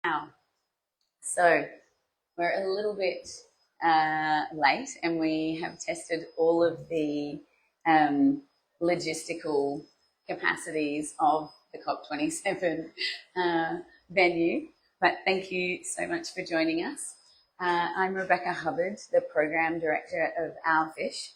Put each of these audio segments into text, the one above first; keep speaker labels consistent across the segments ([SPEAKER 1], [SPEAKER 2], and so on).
[SPEAKER 1] Wow. So we're a little bit late, and we have tested all of the logistical capacities of the Cop27 venue. But thank you so much for joining us. I'm Rebecca Hubbard, the Program Director of Our Fish,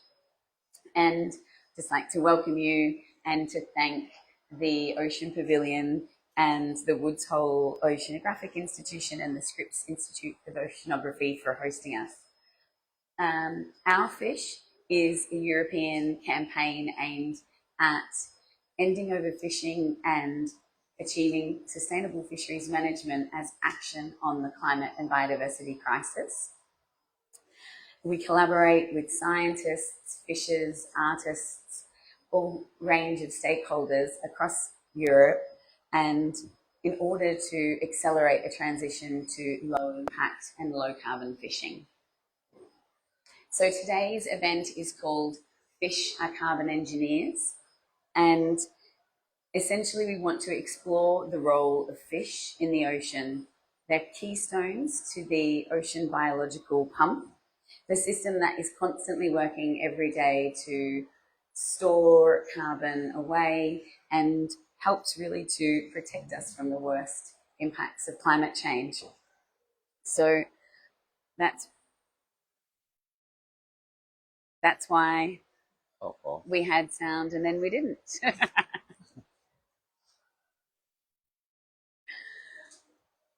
[SPEAKER 1] and just like to welcome you and to thank the Ocean Pavilion and the Woods Hole Oceanographic Institution and the Scripps Institute of Oceanography for hosting us. Our Fish is a European campaign aimed at ending overfishing and achieving sustainable fisheries management as action on the climate and biodiversity crisis. We collaborate with scientists, fishers, artists, all range of stakeholders across Europe, and in order to accelerate a transition to low impact and low carbon fishing. So today's event is called Fish Are Carbon Engineers, and essentially we want to explore the role of fish in the ocean. They're keystones to the ocean biological pump, the system that is constantly working every day to store carbon away and helps really to protect us from the worst impacts of climate change. So that's why we had sound and then we didn't.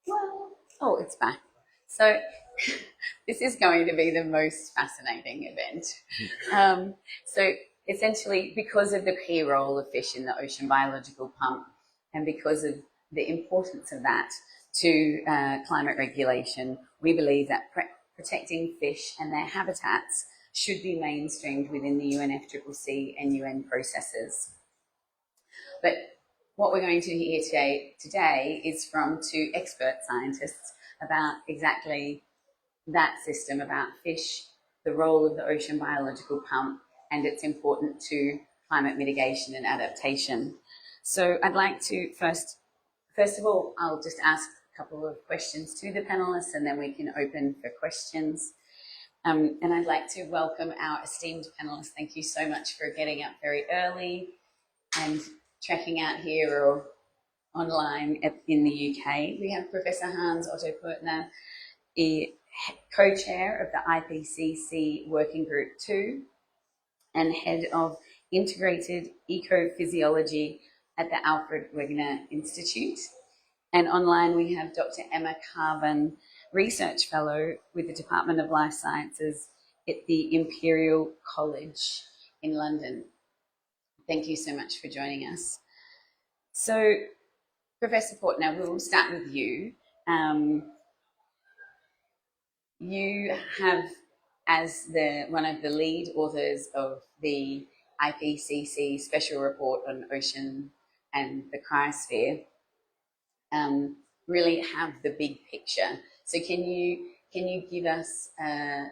[SPEAKER 1] Well, oh, it's back. So this is going to be the most fascinating event. So essentially, because of the key role of fish in the ocean biological pump and because of the importance of that to climate regulation, we believe that protecting fish and their habitats should be mainstreamed within the UNFCCC and UN processes. But what we're going to hear today is from two expert scientists about exactly that system, about fish, the role of the ocean biological pump, and its importance to climate mitigation and adaptation. So I'd like to first of all, I'll just ask a couple of questions to the panellists and then we can open for questions. And I'd like to welcome our esteemed panellists. Thank you so much for getting up very early and trekking out here or online in the UK. We have Professor Hans-Otto Poertner, co-chair of the IPCC Working Group 2 and head of Integrated Ecophysiology at the Alfred Wegener Institute. And online we have Dr. Emma Cavan, Research Fellow with the Department of Life Sciences at the Imperial College in London. Thank you so much for joining us. So, Professor Poertner, we'll start with you. You have, as one of the lead authors of the IPCC Special Report on Ocean and the Cryosphere, really have the big picture. So can you give us,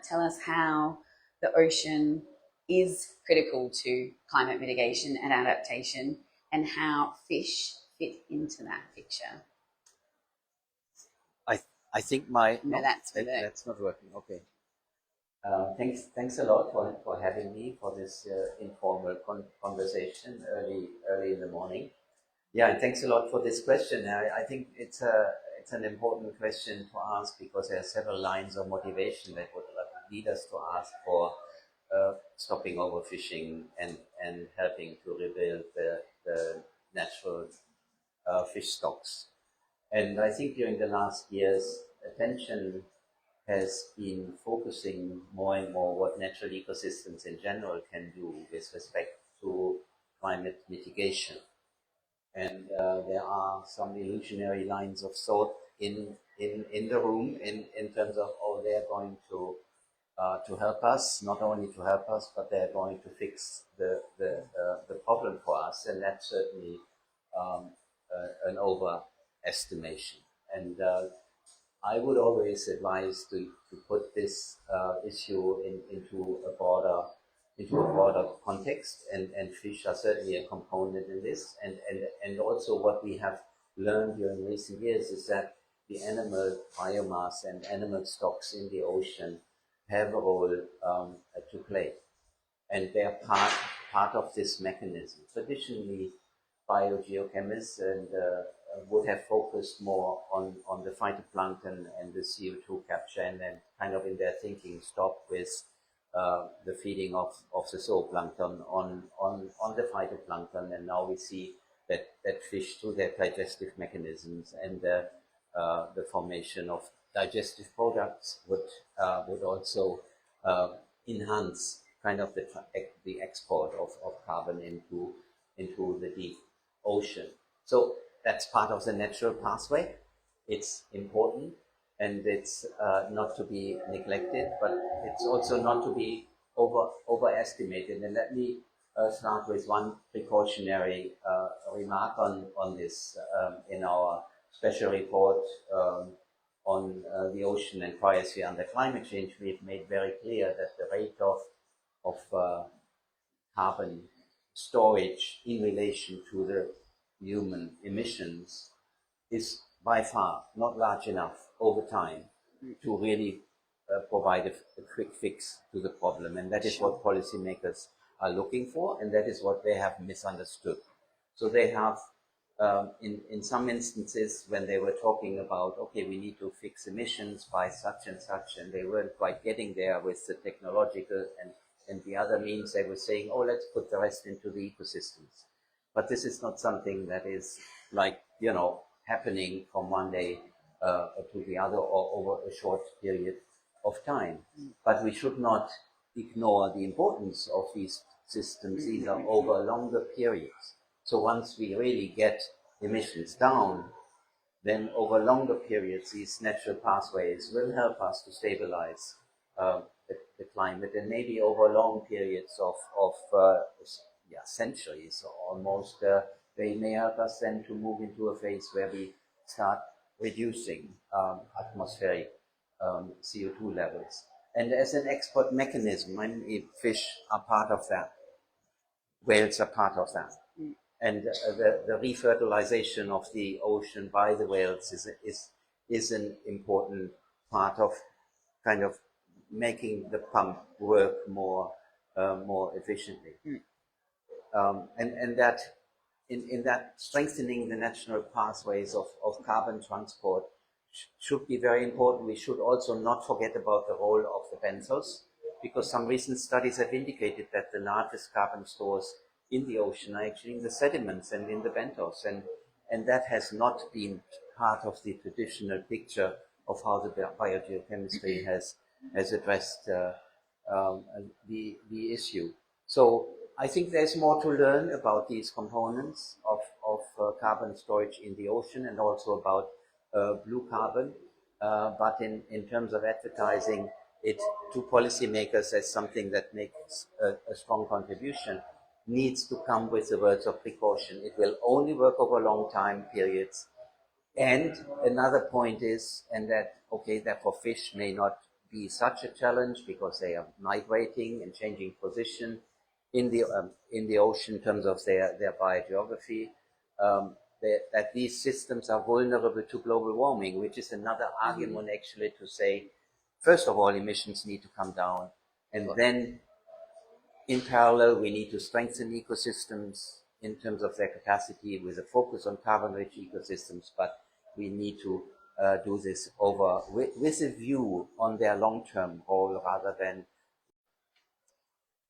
[SPEAKER 1] tell us how the ocean is critical to climate mitigation and adaptation and how fish fit into that picture?
[SPEAKER 2] I think my...
[SPEAKER 1] No, that's
[SPEAKER 2] not working. Okay. Thanks a lot for having me for this informal conversation early in the morning. Yeah, and thanks a lot for this question. I think it's an important question to ask because there are several lines of motivation that would lead us to ask for stopping overfishing and helping to rebuild the natural fish stocks. And I think during the last years, attention has been focusing more and more what natural ecosystems in general can do with respect to climate mitigation. And there are some illusionary lines of thought in the room in terms of, oh, they're going to help us, not only to help us, but they're going to fix the problem for us. And that's certainly an overestimation. And I would always advise to put this issue into a broader context, and fish are certainly a component in this. And also what we have learned during recent years is that the animal biomass and animal stocks in the ocean have a role to play. And they are part of this mechanism. Traditionally, biogeochemists would have focused more on the phytoplankton and the CO2 capture, and then kind of in their thinking stopped with the feeding of the zooplankton on the phytoplankton. And now we see that fish, through their digestive mechanisms and the formation of digestive products, would also enhance kind of the export of carbon into the deep ocean. So that's part of the natural pathway. It's important, and it's not to be neglected, but it's also not to be overestimated. And let me start with one precautionary remark on this. In our special report on the ocean and biosphere under climate change, we've made very clear that the rate of carbon storage in relation to the human emissions is by far not large enough over time to really provide a quick fix to the problem. And that is what policymakers are looking for, and that is what they have misunderstood. So they have, in some instances, when they were talking about, okay, we need to fix emissions by such and such, and they weren't quite getting there with the technological and the other means, they were saying, oh, let's put the rest into the ecosystems. But this is not something that is like, happening from one day to the other or over a short period of time. But we should not ignore the importance of these systems either over longer periods. So once we really get emissions down, then over longer periods, these natural pathways will help us to stabilize the climate, and maybe over long periods of centuries almost, they may help us then to move into a phase where we start reducing atmospheric CO2 levels. And as an export mechanism, fish are part of that. Whales are part of that. And the refertilization of the ocean by the whales is an important part of kind of making the pump work more efficiently. And that in that strengthening the natural pathways of carbon transport should be very important. We should also not forget about the role of the benthos, because some recent studies have indicated that the largest carbon stores in the ocean are actually in the sediments and in the benthos, and that has not been part of the traditional picture of how the biogeochemistry has addressed the issue. So I think there's more to learn about these components of carbon storage in the ocean, and also about blue carbon. But in terms of advertising it to policymakers as something that makes a strong contribution, needs to come with the words of precaution. It will only work over long time periods. And another point is, and that, okay, therefore fish may not be such a challenge because they are migrating and changing position in the ocean in terms of their biogeography, that these systems are vulnerable to global warming, which is another argument actually to say, first of all, emissions need to come down, and then in parallel, we need to strengthen ecosystems in terms of their capacity with a focus on carbon-rich ecosystems, but we need to do this with a view on their long-term role rather than.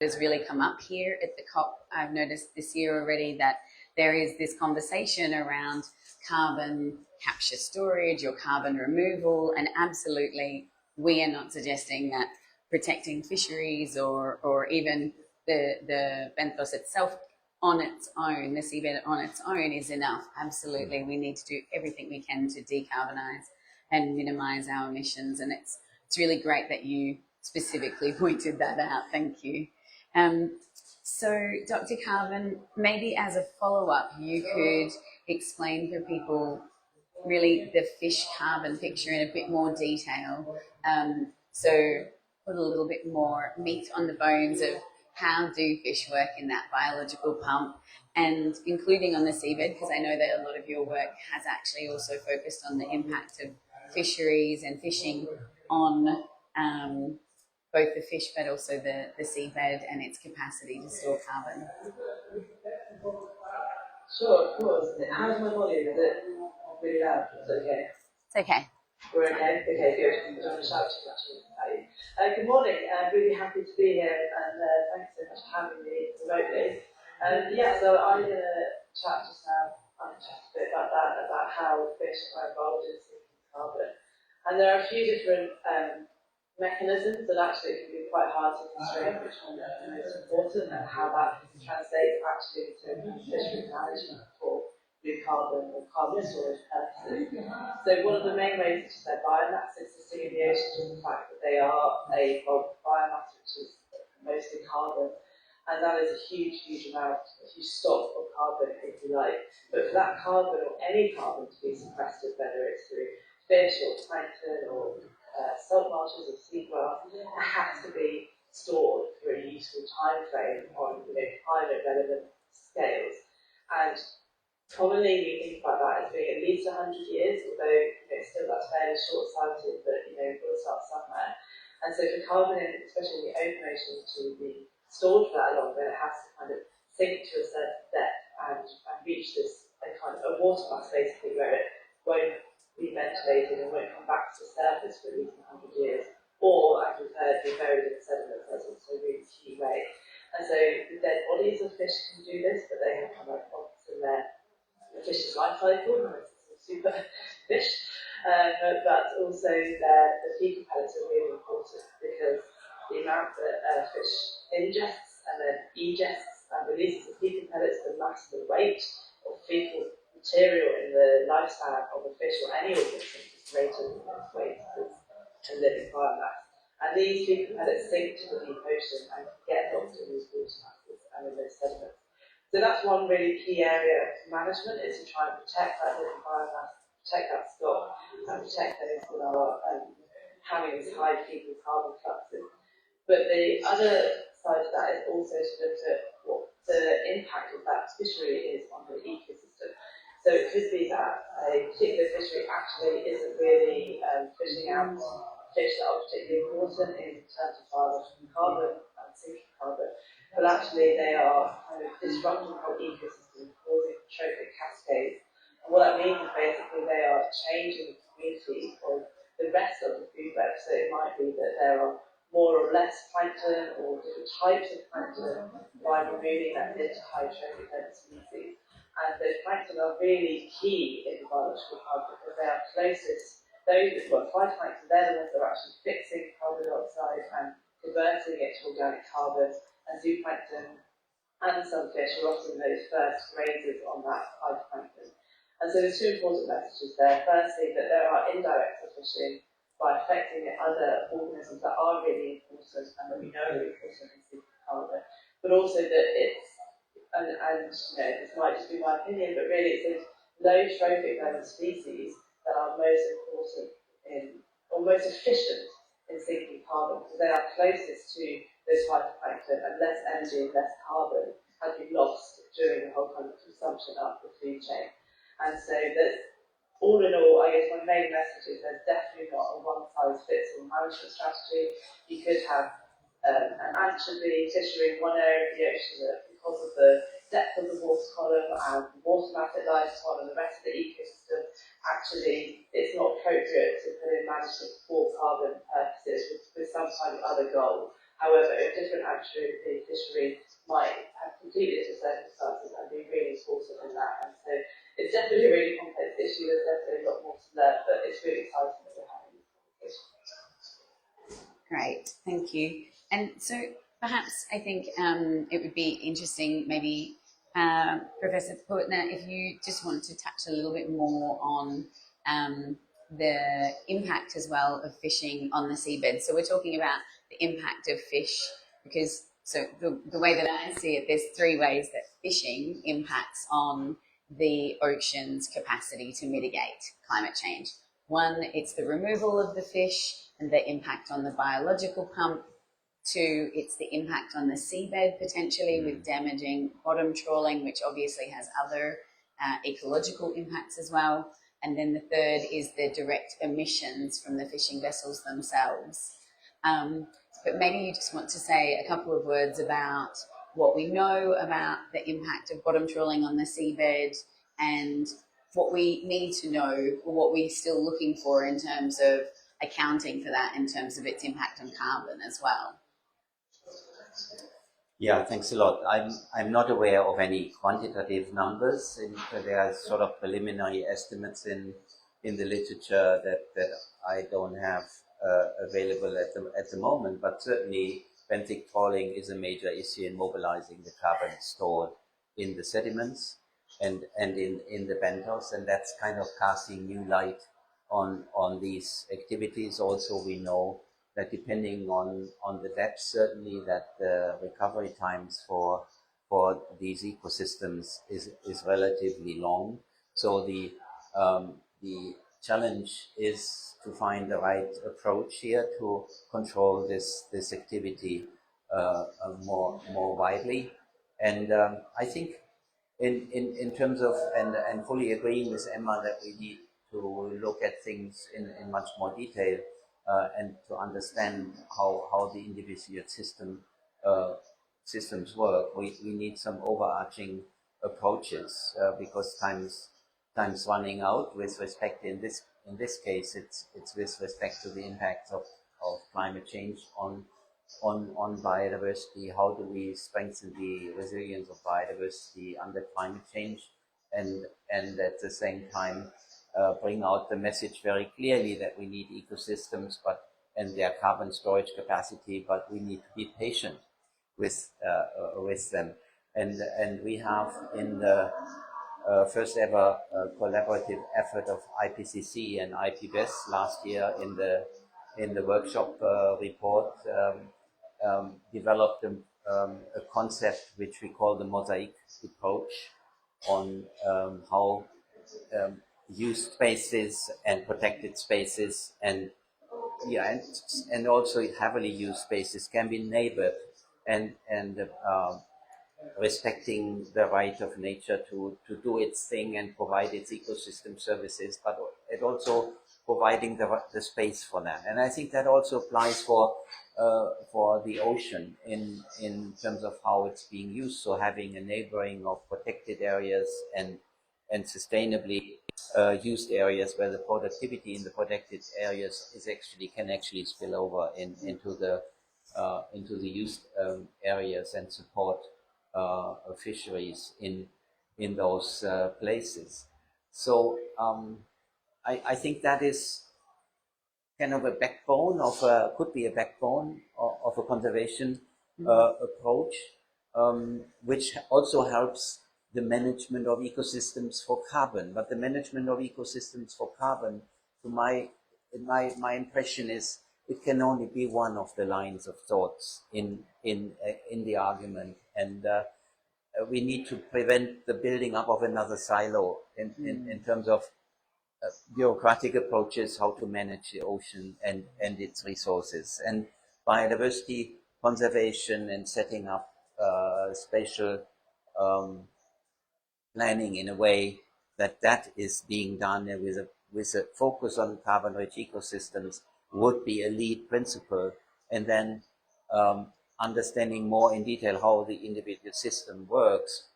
[SPEAKER 1] Has really come up here at the COP. I've noticed this year already that there is this conversation around carbon capture storage or carbon removal, and absolutely we are not suggesting that protecting fisheries or even the benthos itself on its own, the seabed on its own is enough. Absolutely, we need to do everything we can to decarbonize and minimize our emissions, and it's really great that you specifically pointed that out. Thank you. So Dr. Cavan, maybe as a follow-up, you could explain for people really the fish carbon picture in a bit more detail. So put a little bit more meat on the bones of how do fish work in that biological pump, and including on the seabed, because I know that a lot of your work has actually also focused on the impact of fisheries and fishing on both the fish but also the seabed and its capacity to store carbon.
[SPEAKER 3] Sure, of course. How's my volume? Is it really loud? Is it okay?
[SPEAKER 1] It's okay.
[SPEAKER 3] We're okay? Okay, good. I don't want to shout too much. Good morning. Really happy to be here, and thanks so much for having me remotely. So I'm going to chat just now. I'm going to chat a bit about that, about how fish are involved in sinking carbon. And there are a few different mechanisms that actually can be quite hard to constrain which one is the most important and how that translates actually to fisheries management for blue carbon or carbon storage purposes. So one of the main ways is their biomass existing in the oceans is the fact that they are a bulk biomass which is mostly carbon, and that is a huge, huge amount, a huge stock of carbon if you like. But for that carbon or any carbon to be sequestered, whether it's through fish or plankton or salt marshes or seagrass, it has to be stored for a useful time frame on climate relevant scales. And commonly we think about that as being at least 100 years, although still that's fairly short-sighted, but we've got to start somewhere. And so for carbon, especially in the open ocean, to be stored for that long, then it has to kind of sink to a certain depth and reach this kind of a water mass basically where it won't be ventilated and won't come back to the surface for at least 100 years, or, as we've heard, be buried in sediment. That's also a really key way. And so the dead bodies of fish can do this, but they have kind of points in their fish's life cycle, and it's a super fish. But also the fecal pellets are really important because the amount that fish ingests and then egests and releases of fecal pellets, the mass, the weight of fecal material in the lifespan of a fish or any organism is greater than its weight as a living biomass. And these fecal pellets sink to the deep ocean and get locked in these water masses and in those sediments. So that's one really key area of management, is to try and protect that living biomass, protect that stock, and protect those that are having these high fecal carbon fluxes. But the other side of that is also to look at what the impact of that fishery is on the ecosystem. So it could be that a particular fishery actually isn't really fishing out fish that are particularly important in terms of biological carbon and sinking carbon, but actually they are kind of disrupting the whole ecosystem, causing trophic cascades. And what that means is basically they are changing the community of the rest of the food web. So it might be that there are more or less plankton or different types of plankton by removing that mid to high trophic level species. And those plankton are really key in the biological carbon because they are closest. Those, phytoplankton, they're the ones that are actually fixing carbon dioxide and converting it to organic carbon. And zooplankton and some fish are often those first grazers on that phytoplankton. And so there's two important messages there. Firstly, that there are indirect fishing by affecting the other organisms that are really important and that we know are important in sinking carbon, but also that it's this might just be my opinion, but really it's those low trophic level species that are most important or most efficient in sinking carbon, because they are closest to those phytoplankton, and less energy and less carbon has been lost during the whole kind of consumption up the food chain. And so there's, all in all, I guess my main message is there's definitely not a one-size-fits-all management strategy. You could have an anchovy fishery in one area of the ocean that, because of the depth of the water column and the water mass it lies on and the rest of the ecosystem, actually it's not appropriate to put in management for carbon purposes with some kind of other goal. However, a different anchovy fishery might have completely different circumstances and be really important in that. And so it's definitely a really complex issue. There's definitely a lot more to learn, but it's really exciting that we're having this conversation.
[SPEAKER 1] Great, thank you. And so perhaps I think it would be interesting, maybe Professor Poertner, if you just want to touch a little bit more on the impact as well of fishing on the seabed. So we're talking about the impact of fish, because the way that I see it, there's three ways that fishing impacts on the ocean's capacity to mitigate climate change. One, it's the removal of the fish and the impact on the biological pump. Two, it's the impact on the seabed potentially with damaging bottom trawling, which obviously has other ecological impacts as well. And then the third is the direct emissions from the fishing vessels themselves. But maybe you just want to say a couple of words about what we know about the impact of bottom trawling on the seabed and what we need to know, or what we're still looking for in terms of accounting for that in terms of its impact on carbon as well.
[SPEAKER 2] Yeah, thanks a lot. I'm not aware of any quantitative numbers. There are sort of preliminary estimates in the literature that I don't have available at the moment, but certainly benthic trawling is a major issue in mobilizing the carbon stored in the sediments and in the benthos, and that's kind of casting new light on these activities. Also, we know that depending on the depth, certainly that the recovery times for these ecosystems is relatively long. So the challenge is to find the right approach here to control this activity more widely. And I think in terms of and fully agreeing with Emma that we need to look at things in much more detail and to understand how the individual systems work. We need some overarching approaches because time's running out with respect in this case it's with respect to the impact of climate change on biodiversity. How do we strengthen the resilience of biodiversity under climate change, and at the same time bring out the message very clearly that we need ecosystems and their carbon storage capacity, but we need to be patient with them. And we have in the first ever collaborative effort of IPCC and IPBES last year in the workshop report developed a concept which we call the mosaic approach on how used spaces and protected spaces and also heavily used spaces can be neighbored and respecting the right of nature to do its thing and provide its ecosystem services, but it also providing the space for that. And I think that also applies for the ocean in terms of how it's being used. So having a neighboring of protected areas and sustainably used areas where the productivity in the protected areas can actually spill over into the used areas and support fisheries in those places. So I think that is kind of a backbone could be a backbone of a conservation approach, which also helps the management of ecosystems for carbon. But the management of ecosystems for carbon, to my impression is, it can only be one of the lines of thoughts in the argument, and we need to prevent the building up of another silo in terms of bureaucratic approaches how to manage the ocean and its resources, and biodiversity conservation and setting up spatial planning in a way that is being done with a focus on carbon-rich ecosystems would be a lead principle, and then understanding more in detail how the individual system works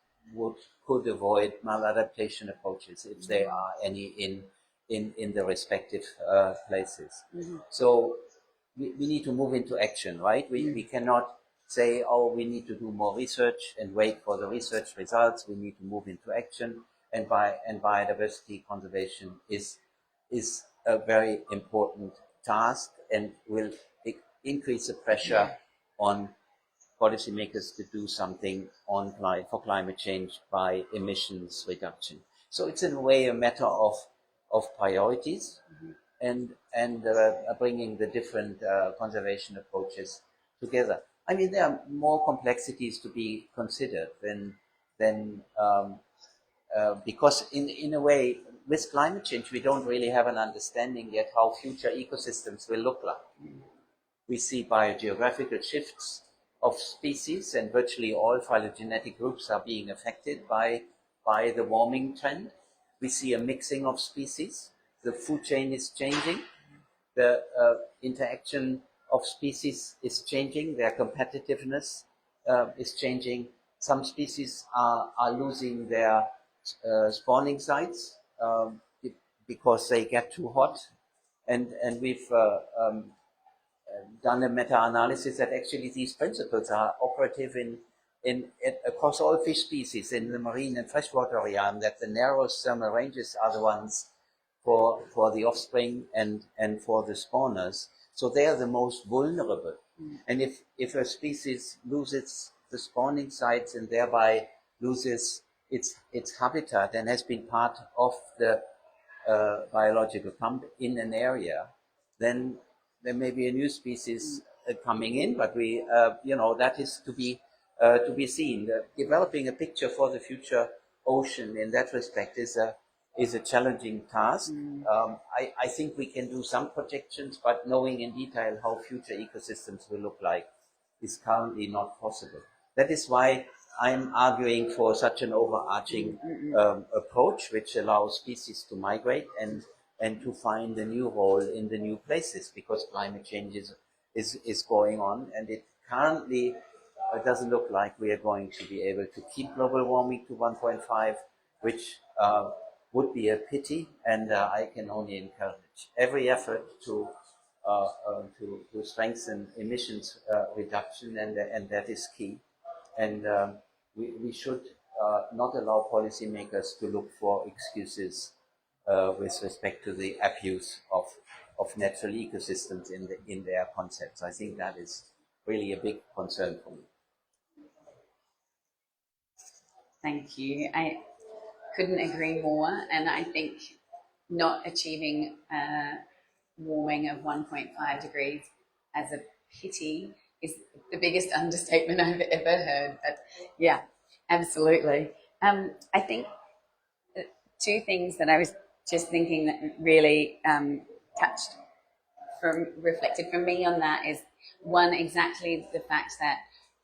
[SPEAKER 2] could avoid maladaptation approaches if there are any in the respective places. Mm-hmm. So we need to move into action, right? We cannot say, oh, we need to do more research and wait for the research results. We need to move into action, and biodiversity conservation is a very important task and will increase the pressure on policymakers to do something for climate change by emissions reduction. So it's in a way a matter of priorities, mm-hmm. and bringing the different conservation approaches together. I mean, there are more complexities to be considered than because in a way, with climate change, we don't really have an understanding yet how future ecosystems will look like. Mm. We see biogeographical shifts of species, and virtually all phylogenetic groups are being affected by the warming trend. we see a mixing of species. The food chain is changing. The interaction of species is changing. Their competitiveness is changing. Some species are losing their spawning sites because they get too hot. And we've done a meta-analysis that actually these principles are operative across all fish species in the marine and freshwater realm, that the narrowest thermal ranges are the ones for the offspring and for the spawners. So they are the most vulnerable. And if a species loses the spawning sites and thereby loses its habitat and has been part of the biological pump in an area, then there may be a new species coming in, but we, that is to be seen. Developing a picture for the future ocean in that respect is a challenging task. I think we can do some projections, but knowing in detail how future ecosystems will look like is currently not possible. That is why I'm arguing for such an overarching approach, which allows species to migrate and to find a new role in the new places, because climate change is going on, and it currently doesn't look like we are going to be able to keep global warming to 1.5, which would be a pity, and I can only encourage every effort to strengthen emissions reduction, and that is key. And we should not allow policymakers to look for excuses with respect to the abuse of natural ecosystems in their concepts. I think that is really a big concern for me.
[SPEAKER 1] Thank you. I couldn't agree more, and I think not achieving warming of 1.5 degrees as a pity is the biggest understatement I've ever heard. But yeah, absolutely. I think two things that I was just thinking that really reflected from me on that is, one, exactly the fact that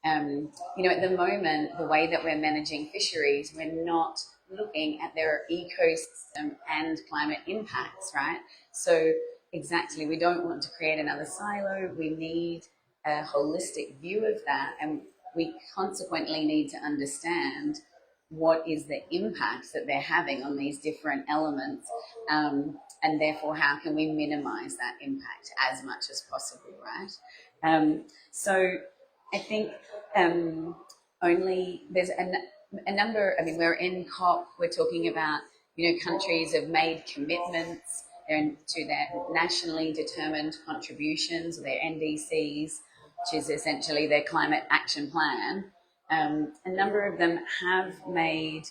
[SPEAKER 1] at the moment, the way that we're managing fisheries, we're not looking at their ecosystem and climate impacts, right? So exactly, we don't want to create another silo. We need a holistic view of that, and we consequently need to understand what is the impact that they're having on these different elements, and therefore how can we minimize that impact as much as possible, right? So I think there's a number, we're in COP, we're talking about, countries have made commitments to their nationally determined contributions, their NDCs, which is essentially their climate action plan. A number of them have made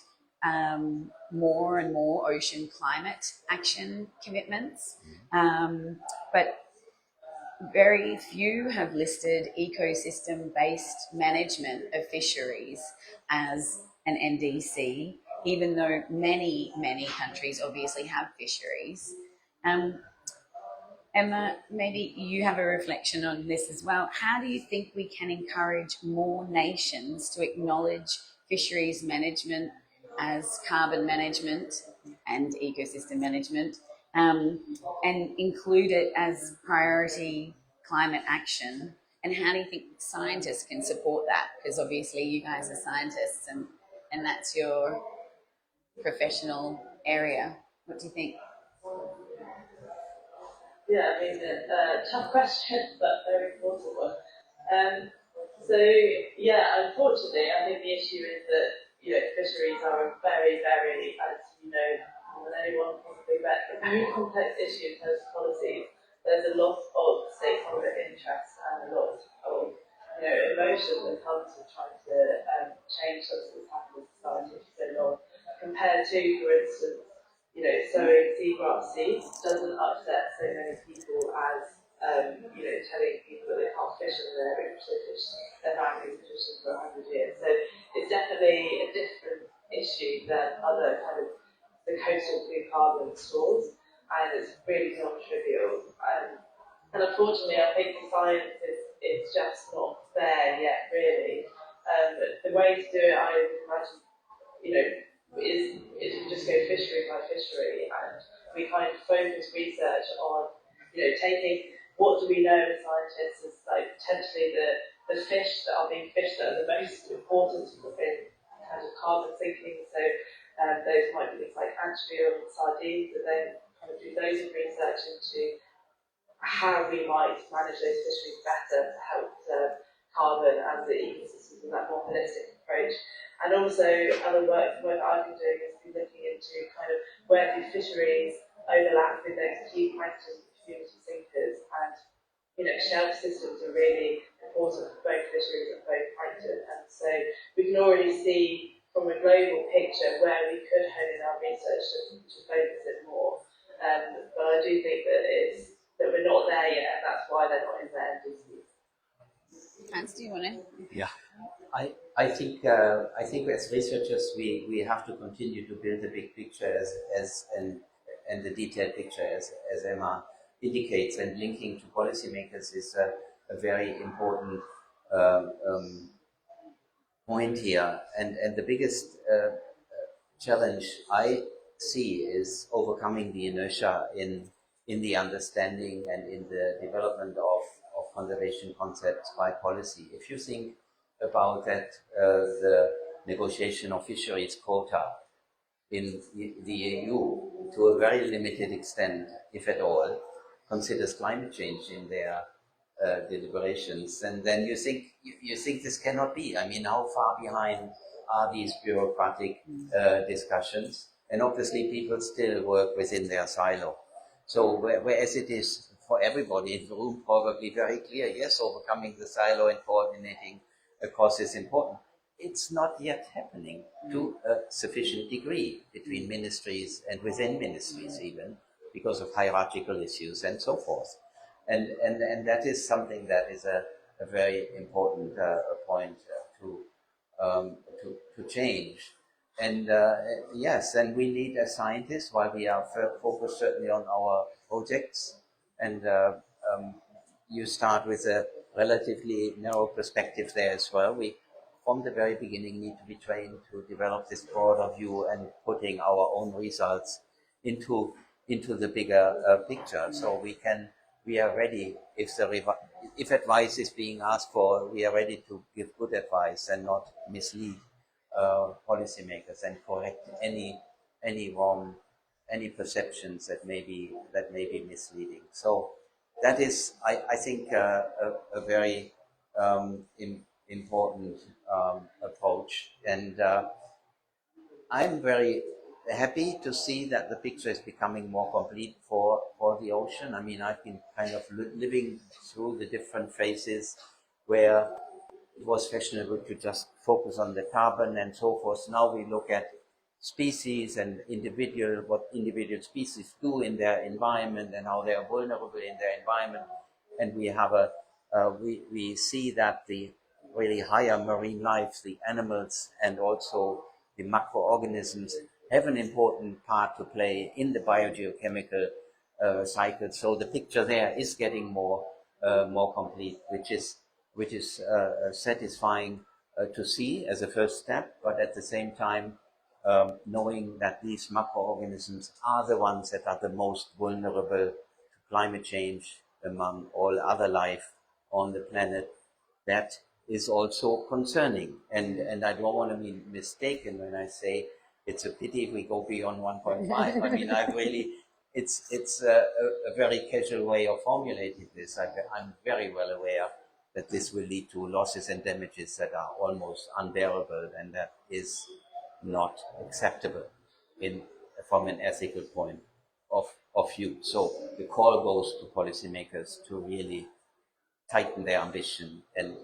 [SPEAKER 1] more and more ocean climate action commitments, but very few have listed ecosystem-based management of fisheries as an NDC, even though many, many countries obviously have fisheries. Emma, maybe you have a reflection on this as well. How do you think we can encourage more nations to acknowledge fisheries management as carbon management and ecosystem management, and include it as priority climate action? And how do you think scientists can support that? Because obviously you guys are scientists, and that's your professional area. What do you think?
[SPEAKER 3] Yeah, tough question, but very important one. Unfortunately, I think the issue is that, fisheries are a very, very, as you know, more than anyone possibly bet, a very complex issue in terms of policies. There's a lot of stakeholder interest and a lot of, emotion that comes with trying to change something that's happened in society for so long, compared to, for instance, sowing seagrass seeds doesn't upset so many people as, telling people that they can't fish in an area which they fish their families have fished for 100 years. So it's definitely a different issue than other kind of the coastal blue carbon stores, and it's really non-trivial. And unfortunately, I think the science is just not there yet, really. But the way to do it, I imagine, is is we just go fishery by fishery, and we kind of focus research on, taking what do we know as scientists as like potentially the fish that are being fished that are the most important in terms of carbon sinking. So those might be things like anchovy or sardines, and then kind of do loads of research into how we might manage those fisheries better to help preserve carbon and the ecosystems in that more holistic approach. And also other work I've been doing has been looking into kind of where do fisheries overlap with those key plankton community sinkers, and shelf systems are really important for both fisheries and both plankton. And so we can already see from a global picture where we could hone in our research to focus it more. But I do think that we're not there yet, and that's why they're not in the NDCs.
[SPEAKER 1] Hans, do you want to?
[SPEAKER 2] Yeah, I think as researchers we have to continue to build the big picture and the detailed picture as Emma indicates, and linking to policymakers is a very important point here. And the biggest challenge I see is overcoming the inertia in the understanding and in the development of conservation concepts by policy. If you think about that, the negotiation of fisheries quota in the EU, to a very limited extent, if at all, considers climate change in their deliberations, and then you think this cannot be. I mean, how far behind are these bureaucratic discussions? And obviously, people still work within their silo. So, whereas it is for everybody in the room probably very clear, yes, overcoming the silo and coordinating across is important. It's not yet happening to a sufficient degree between ministries and within ministries even, because of hierarchical issues and so forth. And that is something that is a very important point to change. And yes, and we need as scientists, while we are focused certainly on our projects, and you start with a relatively narrow perspective there as well. We, from the very beginning, need to be trained to develop this broader view and putting our own results into the bigger picture. So we are ready if advice is being asked for, we are ready to give good advice and not mislead policymakers and correct any wrong, any perceptions that may be misleading. So that is, I think, a very important approach, and I'm very happy to see that the picture is becoming more complete for the ocean. I mean, I've been kind of living through the different phases where it was fashionable to just focus on the carbon and so forth. Now we look at species and what individual species do in their environment and how they are vulnerable in their environment. And we have we see that the really higher marine life, the animals and also the macroorganisms, have an important part to play in the biogeochemical cycle. So the picture there is getting more complete, which is satisfying to see as a first step, but at the same time knowing that these macroorganisms are the ones that are the most vulnerable to climate change among all other life on the planet, that is also concerning. And I don't want to be mistaken when I say it's a pity if we go beyond 1.5. I mean, it's a very casual way of formulating this. I'm very well aware that this will lead to losses and damages that are almost unbearable, and that is not acceptable from an ethical point of view. So the call goes to policymakers to really tighten their ambition and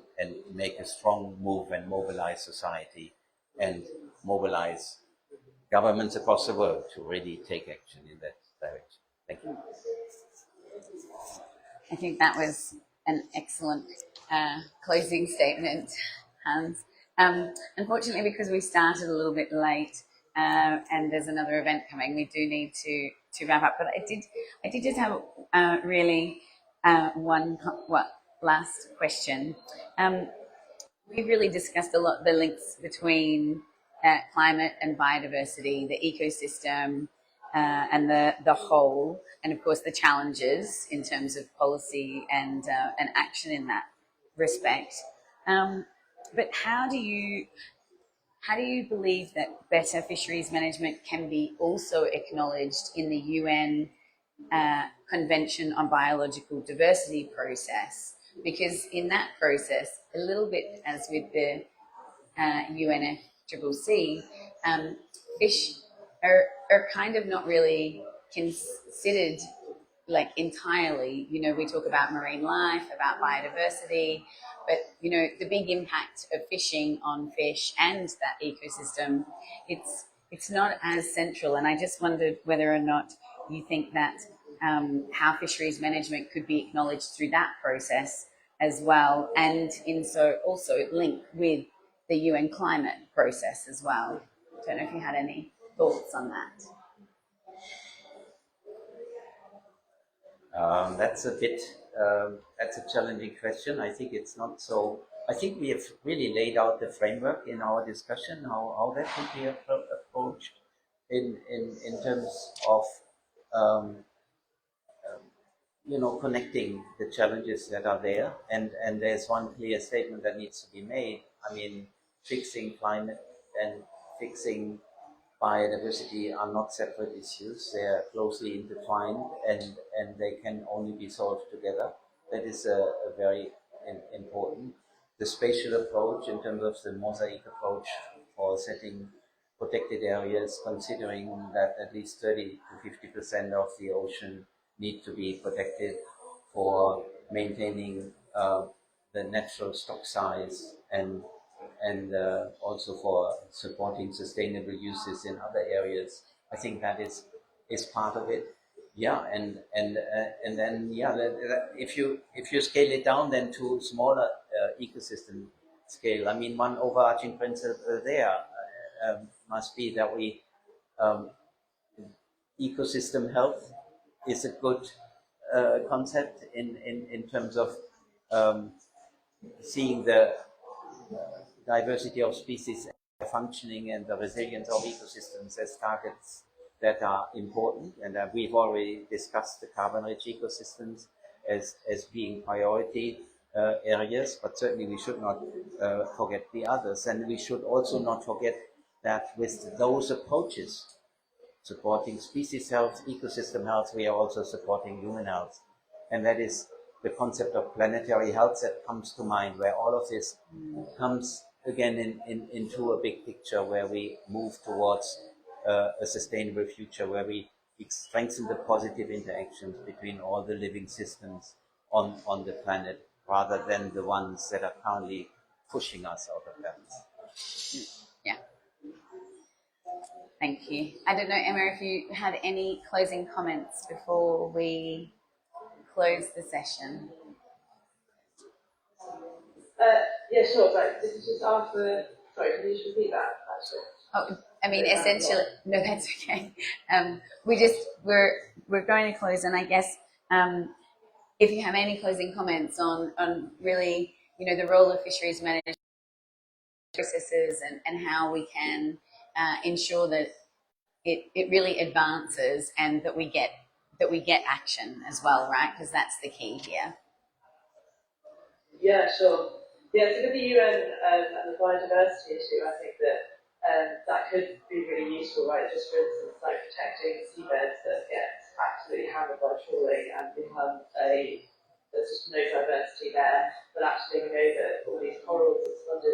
[SPEAKER 2] make a strong move and mobilize society and mobilize governments across the world to really take action in that direction. Thank you.
[SPEAKER 1] I think that was an excellent closing statement, Hans. Unfortunately, because we started a little bit late and there's another event coming, we do need to wrap up. But I did just have really one last question. We really discussed a lot the links between climate and biodiversity, the ecosystem, and the whole, and of course the challenges in terms of policy and action in that respect. But how do you believe that better fisheries management can be also acknowledged in the UN Convention on Biological Diversity process? Because in that process, a little bit as with the UNFCCC, fish are kind of not really considered like entirely. You know, we talk about marine life, about biodiversity, but you know, the big impact of fishing on fish and that ecosystem, it's not as central. And I just wondered whether or not you think that how fisheries management could be acknowledged through that process as well, and also link with the UN climate process as well. I don't know if you had any thoughts on that.
[SPEAKER 2] That's a challenging question. I think it's not so. I think we have really laid out the framework in our discussion, how that could be approached in terms of connecting the challenges that are there. And there's one clear statement that needs to be made. I mean, fixing climate and fixing biodiversity are not separate issues. They are closely intertwined, and they can only be solved together. That is a very important. The spatial approach in terms of the mosaic approach for setting protected areas, considering that at least 30 to 50% of the ocean need to be protected for maintaining the natural stock size and also for supporting sustainable uses in other areas. I think that is part of it. Yeah, and then if you scale it down then to smaller ecosystem scale, I mean, one overarching principle there must be that we ecosystem health is a good concept in terms of seeing the diversity of species functioning and the resilience of ecosystems as targets that are important. And we've already discussed the carbon-rich ecosystems as being priority areas, but certainly we should not forget the others. And we should also not forget that with those approaches, supporting species health, ecosystem health, we are also supporting human health. And that is the concept of planetary health that comes to mind, where all of this comes again into a big picture where we move towards a sustainable future, where we strengthen the positive interactions between all the living systems on the planet, rather than the ones that are currently pushing us out of balance.
[SPEAKER 1] Yeah. Thank you. I don't know, Emma, if you had any closing comments before we close the session.
[SPEAKER 3] Yeah, sure. But this is just after. Sorry, can you just repeat that? Actually.
[SPEAKER 1] Oh, I mean, essentially, no, that's okay. We're going to close, and I guess if you have any closing comments on really, you know, the role of fisheries management processes and how we can ensure that it really advances and that we get action as well, right? Because that's the key here.
[SPEAKER 3] Yeah, sure. Yeah, so with the UN and the biodiversity issue, I think that that could be really useful, right? Just for instance, like protecting seabeds that get absolutely hammered by trawling and become there's just no diversity there, but actually we know that all these corals and sponges.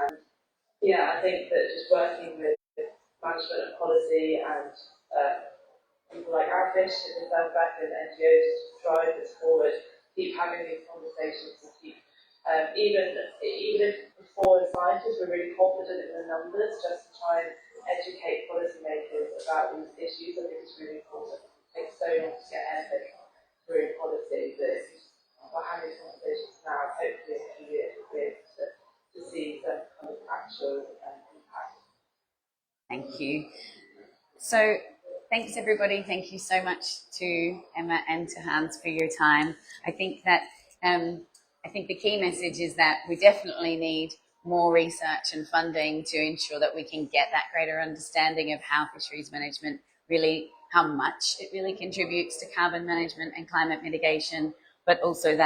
[SPEAKER 3] And yeah, I think that just working with management and policy and people like our fish and the back and NGOs to drive this forward, keep having these conversations and keep even if before as scientists we're really confident in the numbers, just to try and educate policymakers about these issues. I think it's really important. It takes so long to get anything through policy that we're having conversations now, hopefully in a few years we'll be able to see some kind of actual impact. Thank
[SPEAKER 1] you. So thanks everybody. Thank you so much to Emma and to Hans for your time. I think that the key message is that we definitely need more research and funding to ensure that we can get that greater understanding of how fisheries management really, how much it really contributes to carbon management and climate mitigation, but also that